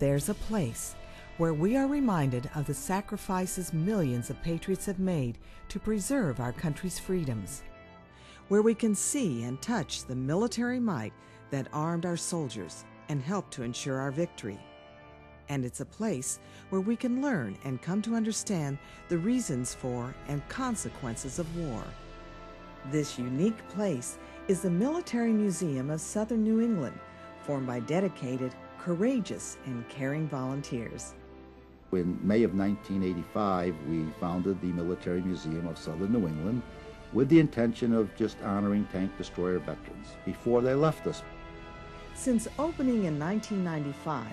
there's a place where we are reminded of the sacrifices millions of patriots have made to preserve our country's freedoms, where we can see and touch the military might that armed our soldiers and helped to ensure our victory. And it's a place where we can learn and come to understand the reasons for and consequences of war. This unique place is the Military Museum of Southern New England, formed by dedicated, courageous, and caring volunteers. In May of 1985, we founded the Military Museum of Southern New England with the intention of just honoring tank destroyer veterans before they left us. Since opening in 1995,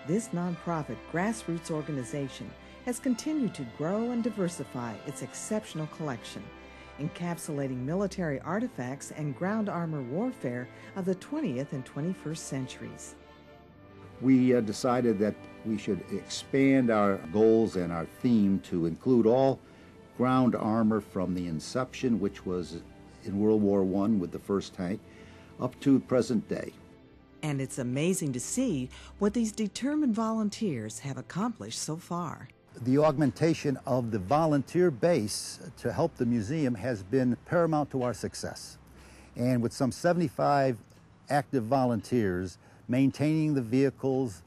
this nonprofit grassroots organization has continued to grow and diversify its exceptional collection, encapsulating military artifacts and ground armor warfare of the 20th and 21st centuries. We decided that we should expand our goals and our theme to include all ground armor from the inception, which was in World War I with the first tank, up to present day. And it's amazing to see what these determined volunteers have accomplished so far. The augmentation of the volunteer base to help the museum has been paramount to our success. And with some 75 active volunteers maintaining the vehicles,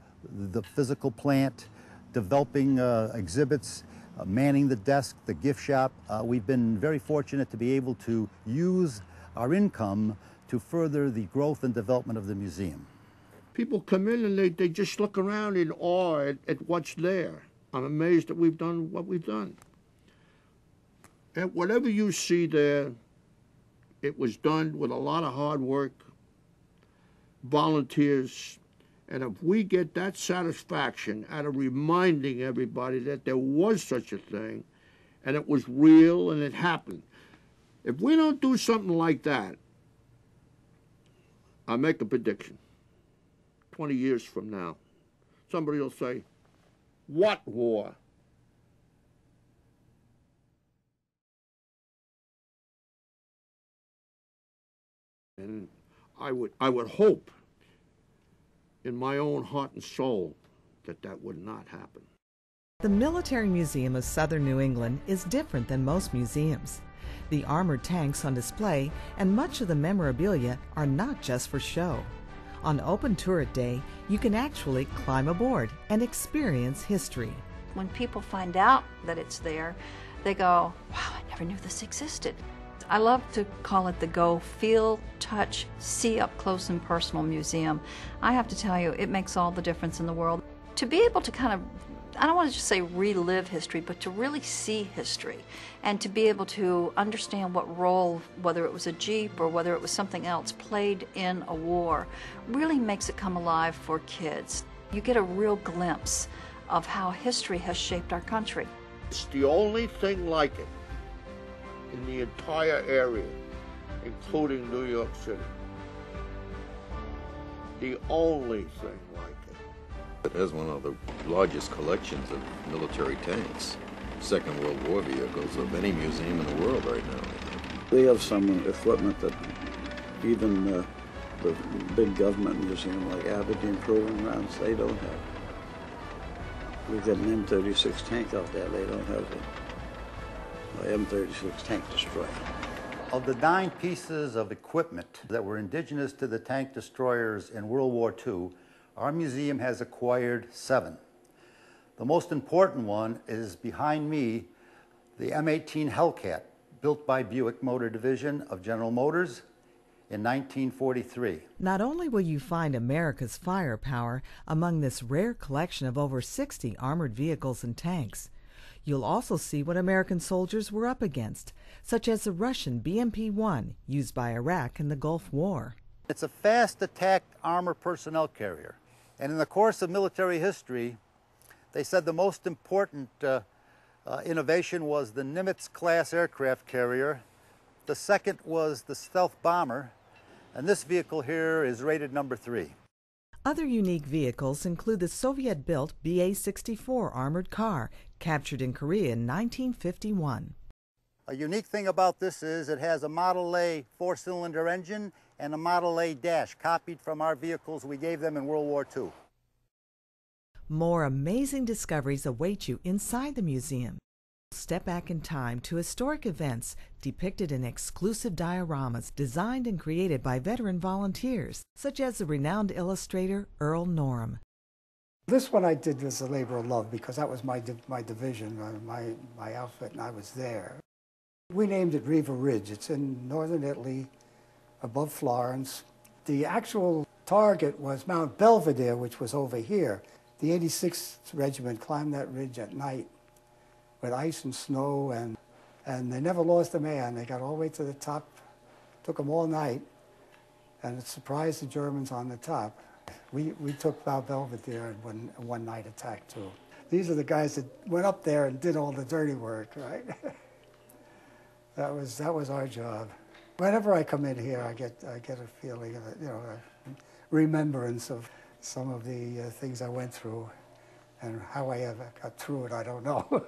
the physical plant, developing exhibits, manning the desk, the gift shop, we've been very fortunate to be able to use our income to further the growth and development of the museum. People come in and they just look around in awe at what's there. I'm amazed that we've done what we've done. And whatever you see there, it was done with a lot of hard work, volunteers, and if we get that satisfaction out of reminding everybody that there was such a thing, and it was real and it happened, if we don't do something like that, I'll make a prediction. 20 years from now, somebody will say, "What war?" And I would hope in my own heart and soul that that would not happen. The Military Museum of Southern New England is different than most museums. The armored tanks on display and much of the memorabilia are not just for show. On open turret day, you can actually climb aboard and experience history. When people find out that it's there, they go, "Wow, I never knew this existed." I love to call it the go, feel, touch, see up close and personal museum. I have to tell you, it makes all the difference in the world. To be able to kind of, I don't want to just say relive history, but to really see history and to be able to understand what role, whether it was a Jeep or whether it was something else, played in a war, really makes it come alive for kids. You get a real glimpse of how history has shaped our country. It's the only thing like it in the entire area, including New York City. The only thing like it. It has one of the largest collections of military tanks, Second World War vehicles, of any museum in the world right now. We have some equipment that even the big government museum like Aberdeen Proving Grounds, they don't have. We've got an M36 tank out there, they don't have the M36 tank destroyer. Of the 9 pieces of equipment that were indigenous to the tank destroyers in World War II, our museum has acquired 7. The most important one is behind me, the M18 Hellcat, built by Buick Motor Division of General Motors in 1943. Not only will you find America's firepower among this rare collection of over 60 armored vehicles and tanks, you'll also see what American soldiers were up against, such as the Russian BMP-1 used by Iraq in the Gulf War. It's a fast attack armor personnel carrier. And in the course of military history, they said the most important innovation was the Nimitz-class aircraft carrier. The second was the stealth bomber. And this vehicle here is rated number 3. Other unique vehicles include the Soviet-built BA-64 armored car, captured in Korea in 1951. A unique thing about this is it has a Model A 4-cylinder engine and a Model A dash, copied from our vehicles we gave them in World War II. More amazing discoveries await you inside the museum. Step back in time to historic events depicted in exclusive dioramas designed and created by veteran volunteers, such as the renowned illustrator Earl Norham. This one I did was a labor of love because that was my division, my outfit, and I was there. We named it Riva Ridge. It's in northern Italy, above Florence. The actual target was Mount Belvedere, which was over here. The 86th Regiment climbed that ridge at night with ice and snow, and they never lost a man. They got all the way to the top. Took them all night, and it surprised the Germans on the top. We took Mount Belvedere in one night attack too. These are the guys that went up there and did all the dirty work, right? That was our job. Whenever I come in here, I get a feeling of, a remembrance of some of the things I went through, and how I ever got through it, I don't know.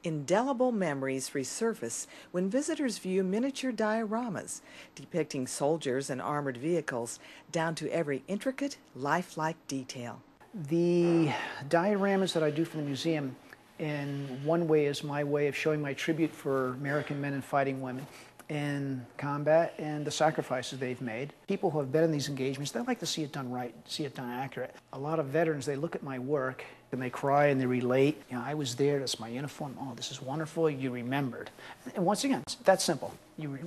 Indelible memories resurface when visitors view miniature dioramas depicting soldiers and armored vehicles down to every intricate, lifelike detail. The dioramas that I do for the museum, in one way, is my way of showing my tribute for American men and fighting women in combat and the sacrifices they've made. People who have been in these engagements, they like to see it done right, see it done accurate. A lot of veterans, they look at my work and they cry and they relate. I was there, that's my uniform. Oh, this is wonderful, you remembered. And once again, it's that simple.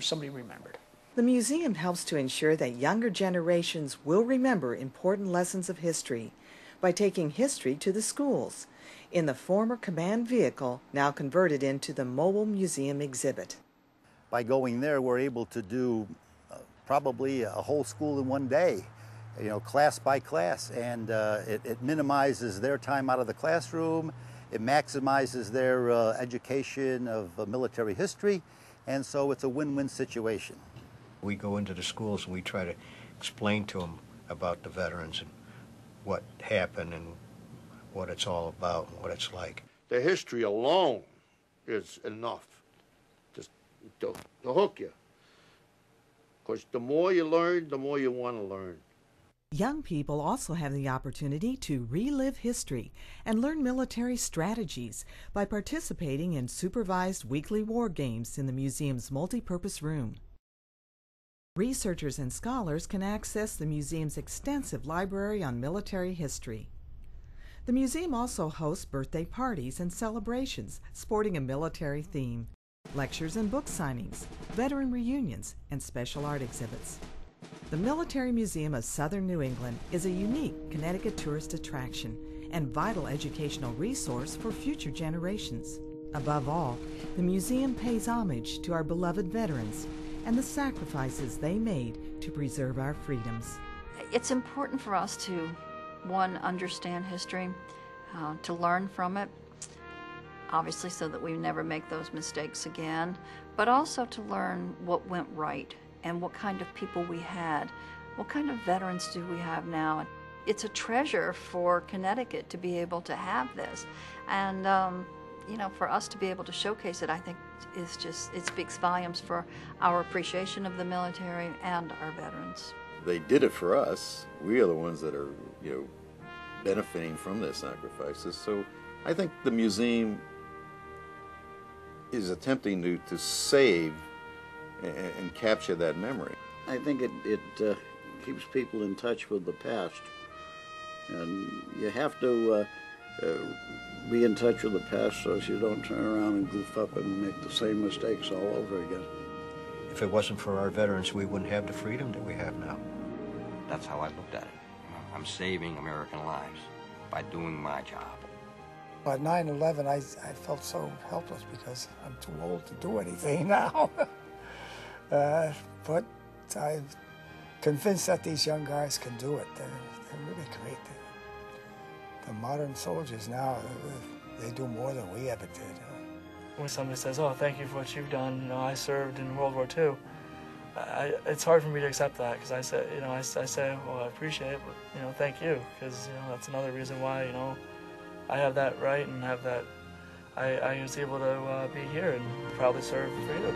Somebody remembered. The museum helps to ensure that younger generations will remember important lessons of history by taking history to the schools in the former command vehicle, now converted into the mobile museum exhibit. By going there, we're able to do probably a whole school in one day, class by class, and it minimizes their time out of the classroom, it maximizes their education of military history, and so it's a win-win situation. We go into the schools and we try to explain to them about the veterans and what happened and what it's all about and what it's like. The history alone is enough to hook you. Because the more you learn, the more you want to learn. Young people also have the opportunity to relive history and learn military strategies by participating in supervised weekly war games in the museum's multi-purpose room. Researchers and scholars can access the museum's extensive library on military history. The museum also hosts birthday parties and celebrations sporting a military theme, lectures and book signings, veteran reunions, and special art exhibits. The Military Museum of Southern New England is a unique Connecticut tourist attraction and vital educational resource for future generations. Above all, the museum pays homage to our beloved veterans and the sacrifices they made to preserve our freedoms. It's important for us to, one, understand history, to learn from it, obviously so that we never make those mistakes again, but also to learn what went right and what kind of people we had. What kind of veterans do we have now? It's a treasure for Connecticut to be able to have this. And, for us to be able to showcase it, I think it speaks volumes for our appreciation of the military and our veterans. They did it for us. We are the ones that are, benefiting from their sacrifices. So I think the museum is attempting to save and capture that memory. I think it keeps people in touch with the past. And you have to be in touch with the past so as you don't turn around and goof up and make the same mistakes all over again. If it wasn't for our veterans, we wouldn't have the freedom that we have now. That's how I looked at it. I'm saving American lives by doing my job. At 9/11, I felt so helpless because I'm too old to do anything now. But I'm convinced that these young guys can do it. They're really great. The modern soldiers now, they do more than we ever did. When somebody says, "Oh, thank you for what you've done," I served in World War II. It's hard for me to accept that because I say, well, I appreciate it, but thank you, because that's another reason why I have that right and have that I was able to be here and proudly serve freedom.